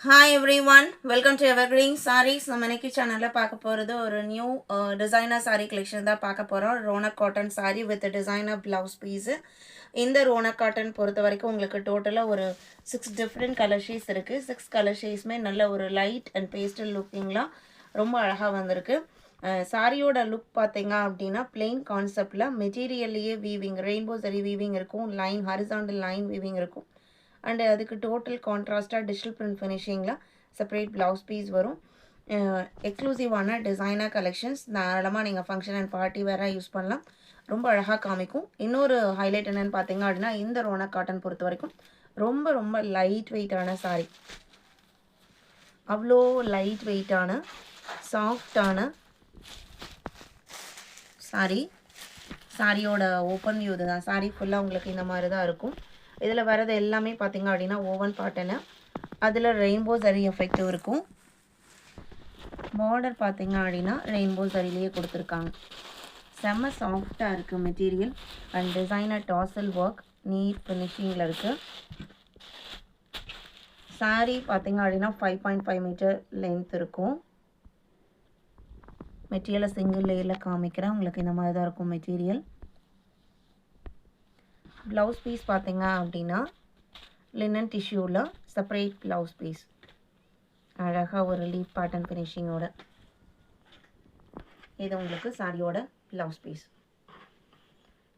Hi everyone, welcome to Evergreen Sarees. நம்ம இன்னைக்கு சேனல்ல பார்க்க போறது ஒரு நியூ டிசைனர் saree collection தான் பார்க்க போறோம். Ronak cotton saree with designer blouse piece. இந்த ரோனக் காட்டன் பொறுத்த வரைக்கும் உங்களுக்கு டோட்டலா ஒரு 6 டிஃபரண்ட் கலர் ஷேட்ஸ் இருக்கு. 6 கலர் ஷேட்ஸ்மே நல்ல ஒரு லைட் அண்ட் பேஸ்டல் லுக்கிங்ல ரொம்ப அழகா வந்திருக்கு. சாரியோட லுக் பார்த்தீங்க அப்படின்னா பிளெயின் கான்செப்ட்ல மெட்டீரியல்லையே வீவிங் ரெயின்போ சரி வீவிங் இருக்கும், லைன் ஹாரிசாண்டல் லைன் வீவிங் இருக்கும். அண்ட் அதுக்கு டோட்டல் கான்ட்ராஸ்டாக டிஜிட்டல் பிரிண்ட் ஃபினிஷிங்கில் செப்பரேட் ப்ளவுஸ் பீஸ் வரும். எக்ஸ்க்ளூசிவான டிசைனர் கலெக்ஷன்ஸ் தாராளமாக நீங்கள் ஃபங்க்ஷன் அண்ட் பார்ட்டி வேறாக யூஸ் பண்ணலாம். ரொம்ப அழகாக காமிக்கும். இன்னொரு ஹைலைட் என்னென்னு பார்த்தீங்க அப்படின்னா இந்த ரோனக் காட்டன் பொறுத்த வரைக்கும் ரொம்ப ரொம்ப லைட் வெயிட்டான சாரீ. அவ்வளோ லைட் வெயிட்டான சாஃப்டான சாரீ. சாரியோட ஓப்பன் வியூ இதுதான். சாரீ ஃபுல்லாக உங்களுக்கு இந்த மாதிரி தான் இருக்கும். இதில் வரது எல்லாமே பார்த்திங்க அப்படின்னா ஓவன் பாட்டனு, அதில் ரெயின்போ சரி எஃபெக்டும் இருக்கும். பார்டர் பார்த்திங்க அப்படின்னா ரெயின்போ சரிலேயே கொடுத்துருக்காங்க. செம்ம சாஃப்டாக இருக்குது material and designer tassel work neat ஃபினிஷிங்கில் இருக்குது. சாரீ பார்த்திங்க அப்படின்னா 5.5 மீட்டர் லென்த் இருக்கும். மெட்டீரியலை சிங்கிள் லேயரில் காமிக்கிறேன். உங்களுக்கு இந்த மாதிரி தான் இருக்கும் மெட்டீரியல். ப்ளவுஸ் பீஸ் பார்த்தீங்க அப்படின்னா லினன் டிஷ்யூவில் செப்பரேட் ப்ளவுஸ் பீஸ் அழகாக ஒரு லீப் பேட்டர்ன் ஃபினிஷிங்கோட இது உங்களுக்கு சாரியோட ப்ளவுஸ் பீஸ்.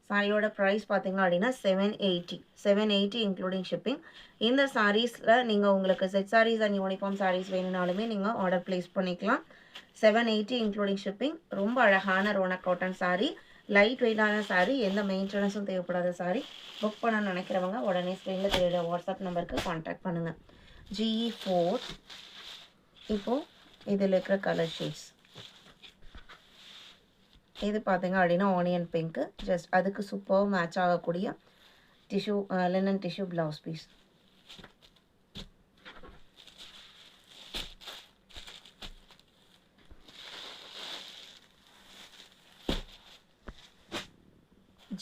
சாரியோட ப்ரைஸ் பார்த்தீங்க அப்படின்னா 780 இன்க்ளூடிங் ஷிப்பிங். இந்த சாரீஸில் நீங்கள் உங்களுக்கு set saris and uniform saris வேணுனாலுமே நீங்கள் ஆர்டர் ப்ளேஸ் பண்ணிக்கலாம். 780 இன்க்ளூடிங் ஷிப்பிங். ரொம்ப அழகான ரோனக் காட்டன் சாரீ, லைட் வெயிட்டான சாரீ, எந்த மெயின்டெனன்ஸும் தேவைப்படாத சாரீ. புக் பண்ண நினைக்கிறவங்க உடனே ஸ்க்ரீனில் தெரியுற வாட்ஸ்அப் நம்பருக்கு கான்டாக்ட் பண்ணுங்கள். GE4. இப்போது இதில் இருக்கிற கலர் ஷேட்ஸ் இது பார்த்தீங்க அப்படின்னா ஆனியன் பிங்க்கு, ஜஸ்ட் அதுக்கு சூப்பர் மேட்ச் ஆகக்கூடிய tissue linen tissue blouse piece.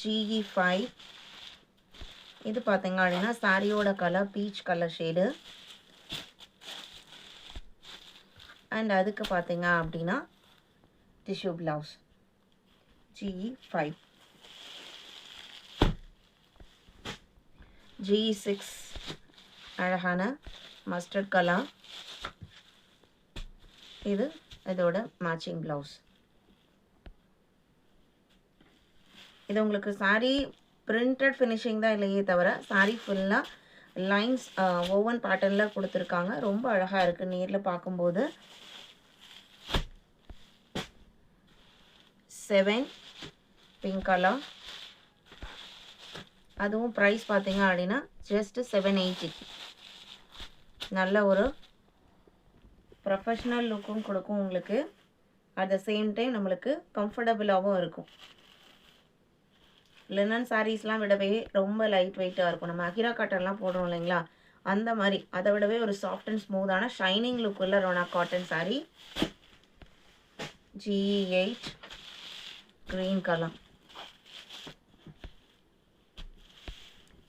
GE5. இது பார்த்தீங்க அப்படின்னா சாரியோட colour peach colour shade and அதுக்கு பார்த்தீங்க அப்படின்னா டிஷ்யூ ப்ளவுஸ். GE5. GE6 அழகான மஸ்டர்ட் கலர், இது இதோட மேட்சிங் ப்ளவுஸ். இது உங்களுக்கு சாரீ பிரிண்டட் ஃபினிஷிங் தான் இல்லையே தவிர சாரீ ஃபுல்லாக லைன்ஸ் ஓவன் பேட்டர்னில் கொடுத்துருக்காங்க. ரொம்ப அழகாக இருக்குது நேரில் பார்க்கும்போது. 7 பிங்க் கலர், அதுவும் ப்ரைஸ் பார்த்தீங்க அப்படின்னா ஜஸ்ட் 780. நல்ல ஒரு ப்ரொஃபஷ்னல் லுக்கும் கொடுக்கும் உங்களுக்கு. அட் த சேம் டைம் நம்மளுக்கு கம்ஃபர்டபுளாகவும் இருக்கும். லினன் சாரீஸ்லாம் விடவே ரொம்ப லைட் வெயிட்டாக இருக்கும். நம்ம அகிரா காட்டன்லாம் போடுறோம் இல்லைங்களா, அந்த மாதிரி அதை விடவே ஒரு சாஃப்ட் அண்ட் ஸ்மூத்தான ஷைனிங் லுக் உள்ள Ronak cotton sari. GE8 green colour,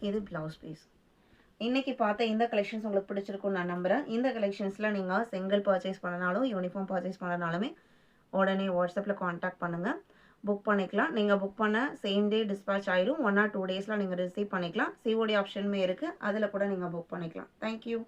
இது ப்ளவுஸ் பீஸ். இன்றைக்கி பார்த்த இந்த கலெக்ஷன்ஸ் உங்களுக்கு பிடிச்சிருக்குன்னு நான் நம்புகிறேன். இந்த கலெக்ஷன்ஸில் நீங்கள் சிங்கிள் பர்ச்சேஸ் பண்ணனாலும் யூனிஃபார்ம் பர்ச்சேஸ் பண்ணனாலுமே உடனே வாட்ஸ்அப்பில் கான்டாக்ட் பண்ணுங்கள், புக் பண்ணிக்கலாம். நீங்கள் புக் பண்ண சேம் டே டிஸ்பேச் ஆயிடும். 1 or 2 டேஸில் நீங்கள் ரிசீவ் பண்ணிக்கலாம். COD ஆப்ஷனுமே இருக்குது, அதில் கூட நீங்கள் புக் பண்ணிக்கலாம். தேங்க்யூ.